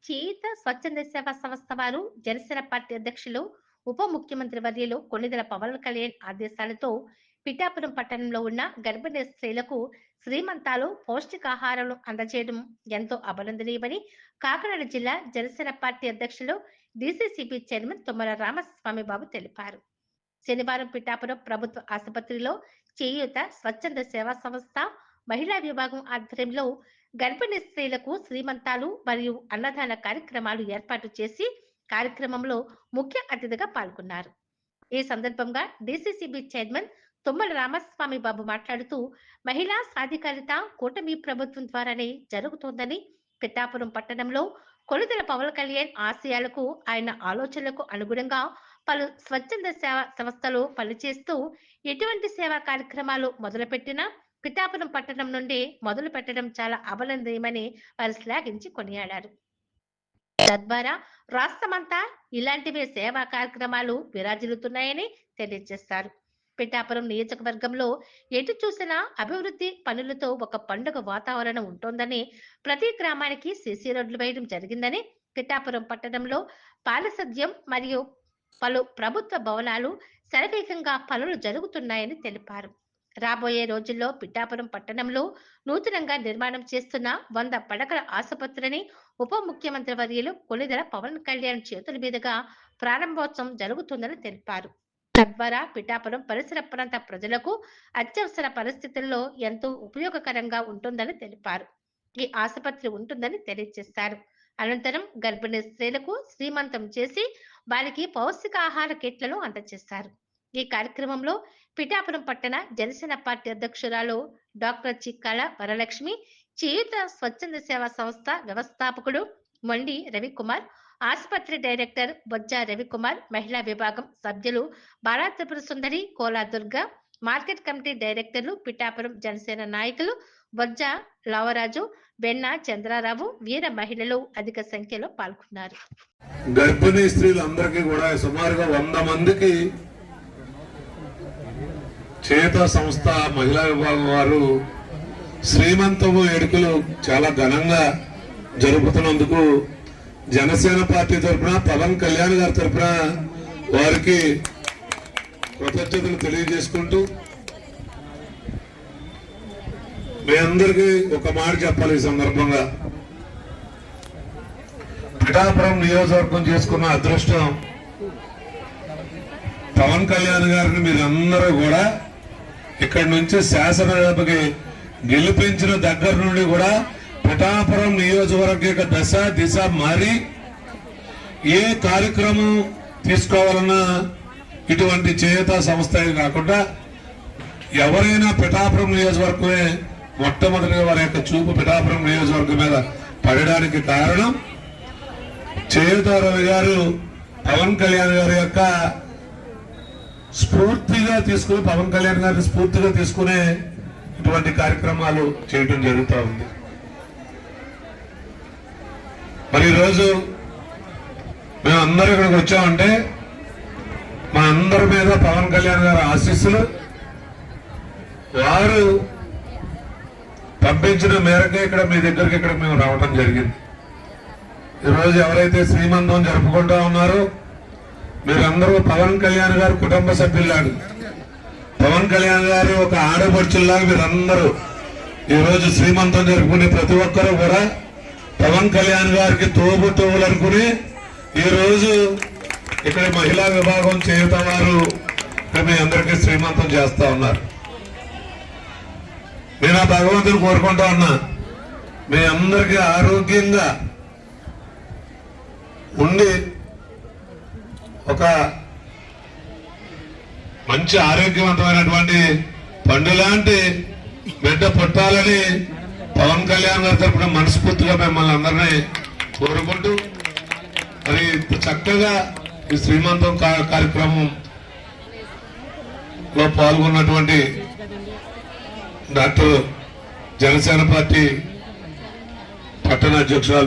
చేయుత స్వచ్ఛంద సేవా సంస్థ వారు జనసేన పార్టీ అధ్యక్షులు ఉప ముఖ్యమంత్రి వర్యులు కొణిదెల పవన్ కళ్యాణ్ ఆదేశాలతో పిఠాపురం పట్టణంలో ఉన్న గర్భిణీ స్త్రీలకు శ్రీమంతాలు పౌష్టికాహారాలు అందజేయడం ఎంతో అభినందనీయమని కాకినాడ జిల్లా జనసేన పార్టీ అధ్యక్షులు డిసిసిబి చైర్మన్ తుమ్మల రామస్వామి బాబు తెలిపారు. శనివారం పిఠాపురం ప్రభుత్వ ఆసుపత్రిలో చేయూత స్వచ్ఛంద సేవా సంస్థ మహిళా విభాగం ఆధ్వర్యంలో గర్భిణీ స్త్రీలకు శ్రీమంతాలు మరియు అన్నదాన కార్యక్రమాలు ఏర్పాటు చేసి కార్యక్రమంలో ముఖ్య అతిథిగా పాల్గొన్నారు. ఈ సందర్భంగా డిసిసిబి చైర్మన్ తుమ్మల రామస్వామి బాబు మాట్లాడుతూ మహిళా సాధికారిత కూటమి ప్రభుత్వం ద్వారానే జరుగుతోందని, పిఠాపురం పట్టణంలో కొణిదెల పవన్ కళ్యాణ్ ఆశయాలకు ఆయన ఆలోచనలకు అనుగుణంగా పలు స్వచ్ఛంద సేవా సంస్థలు పనిచేస్తూ ఎటువంటి సేవా కార్యక్రమాలు మొదలుపెట్టినా పిఠాపురం పట్టణం నుండి మొదలు పెట్టడం చాలా అభినందనీయమని వారు శ్లాఘించి కొనియాడారు. తద్వారా రాష్ట్రమంతా ఇలాంటివే సేవా కార్యక్రమాలు విరాజిల్లుతున్నాయని తెలియజేశారు. పిఠాపురం నియోజకవర్గంలో ఎటు చూసినా అభివృద్ధి పనులతో ఒక పండుగ వాతావరణం ఉంటోందని, ప్రతి గ్రామానికి సిసి రోడ్లు వేయడం జరిగిందని, పిఠాపురం పట్టణంలో పారిశుధ్యం మరియు పలు ప్రభుత్వ భవనాలు శరవేగంగా పనులు జరుగుతున్నాయని తెలిపారు. రాబోయే రోజుల్లో పిఠాపురం పట్టణంలో నూతనంగా నిర్మాణం చేస్తున్న 100 పడకల ఆసుపత్రిని ఉప ముఖ్యమంత్రి వర్యులు కొణిదెల పవన్ కళ్యాణ్ చేతుల మీదుగా ప్రారంభోత్సవం జరుగుతుందని తెలిపారు. తద్వారా పిఠాపురం పరిసర ప్రాంత ప్రజలకు అత్యవసర పరిస్థితుల్లో ఎంతో ఉపయోగకరంగా ఉంటుందని తెలిపారు. ఈ ఆసుపత్రి ఉంటుందని తెలియజేశారు. అనంతరం గర్భిణీ స్త్రీలకు శ్రీమంతం చేసి వారికి పౌష్టికాహార కిట్లను అందజేశారు. ఈ కార్యక్రమంలో పిఠాపురం పట్టణ జనసేన పార్టీ అధ్యక్షురాలు డాక్టర్ చిక్కాల వరలక్ష్మి, చేయూత స్వచ్ఛంద సేవా సంస్థ వ్యవస్థాపకుడు మొండి రవికుమార్, ఆసుపత్రి డైరెక్టర్ బొజ్జ రవికుమార్, మహిళా విభాగం సభ్యులు బాలా త్రిపుర సుందరి, కోలా దుర్గ, మార్కెట్ కమిటీ డైరెక్టర్లు, పిఠాపురం జనసేన నాయకులు బొజ్జ లావరాజు, వెన్న చంద్రారావు, వీర మహిళలు అధిక సంఖ్యలో పాల్గొన్నారు. గర్భిణీ స్త్రీలందరికీ కూడా సుమారుగా 100 మందికి చేయూత సంస్థ మహిళా విభాగం వారు శ్రీమంతము వేడుకలు చాలా ఘనంగా జరుపుతున్నందుకు జనసేన పార్టీ తరఫున పవన్ కళ్యాణ్ గారి తరఫున వారికి కృతజ్ఞతలు తెలియజేసుకుంటూ, మీ అందరికీ ఒక మాట చెప్పాలి. ఈ సందర్భంగా పిఠాపురం నియోజకవర్గం చేసుకున్న అదృష్టం, పవన్ కళ్యాణ్ గారిని మీరందరూ కూడా ఇక్కడి నుంచి శాసనసభకి గెలిపించిన దగ్గర నుండి కూడా పిఠాపురం నియోజకవర్గ దశ దిశ మారి ఏ కార్యక్రమం తీసుకోవాలన్నా ఇటువంటి చేయూత సంస్థ కాకుండా ఎవరైనా పిఠాపురం నియోజకవర్గమే మొట్టమొదటిగా వారి యొక్క చూపు పిఠాపురం నియోజకవర్గం మీద పడడానికి కారణం చేయూత రవి గారు పవన్ కళ్యాణ్ గారి యొక్క స్ఫూర్తిగా తీసుకుని, పవన్ కళ్యాణ్ గారిని స్ఫూర్తిగా తీసుకునే ఇటువంటి కార్యక్రమాలు చేయడం జరుగుతూ ఉంది. మరి ఈరోజు మేము అందరూ ఇక్కడికి వచ్చామంటే మా అందరి మీద పవన్ కళ్యాణ్ గారి ఆశీస్సులు, వారు పంపించిన మేరకే ఇక్కడ మీ దగ్గరికి ఇక్కడ మేము రావడం జరిగింది. ఈరోజు ఎవరైతే శ్రీమంతం జరుపుకుంటా ఉన్నారో మీరందరూ పవన్ కళ్యాణ్ గారు కుటుంబ సభ్యులాగా, పవన్ కళ్యాణ్ గారు ఒక ఆడపడుచుల్లాగా మీరందరూ ఈరోజు శ్రీమంతం జరుపుకునే ప్రతి ఒక్కరూ కూడా పవన్ కళ్యాణ్ గారికి తోబుట్టువులు అనుకుని ఈరోజు ఇక్కడ మహిళా విభాగం చేయూత వారు మీ అందరికీ శ్రీమంతం చేస్తా ఉన్నారు. నేను ఆ భగవంతుని కోరుకుంటా ఉన్నా, మీ అందరికీ ఆరోగ్యంగా ఉండి ఒక మంచి ఆరోగ్యవంతమైనటువంటి పండు లాంటి బిడ్డ పుట్టాలని పవన్ కళ్యాణ్ గారి తరఫున మనస్ఫూర్తిగా మిమ్మల్ని అందరినీ కోరుకుంటూ, మరి చక్కగా ఈ శ్రీమంతం కార్యక్రమంలో పాల్గొన్నటువంటి డాక్టర్ జనసేన పార్టీ పట్టణ అధ్యక్షురాలు